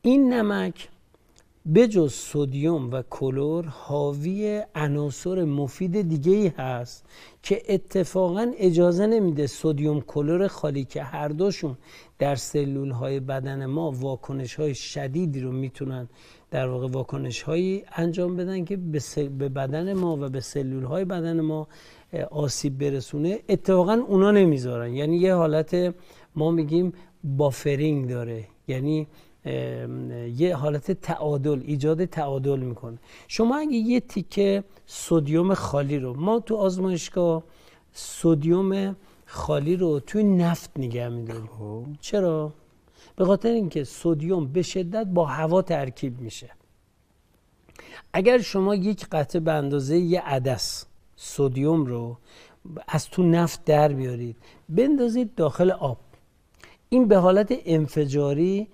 این نمک بجز سدیم و کلر حاوی عناصر مفید دیگه‌ای هست که اتفاقا اجازه نمیده سدیم کلر خالی که هر دوشون در سلول‌های بدن ما واکنش‌های شدیدی رو میتونن در واقع واکنش‌هایی انجام بدن که به بدن ما و به سلول‌های بدن ما آسیب برسونه. اتفاقا اونا نمیذارن، یعنی یه حالت ما میگیم بافرینگ داره، یعنی یه حالت تعادل، ایجاد تعادل میکنه. شما اگه یه تیکه سدیم خالی رو، ما تو آزمایشگاه سدیم خالی رو توی نفت نگه میداریم. چرا؟ به خاطر اینکه سدیم به شدت با هوا ترکیب میشه. اگر شما یک قطعه به اندازه یه عدس سدیم رو از تو نفت در بیارید بندازید داخل آب، این به حالت انفجاری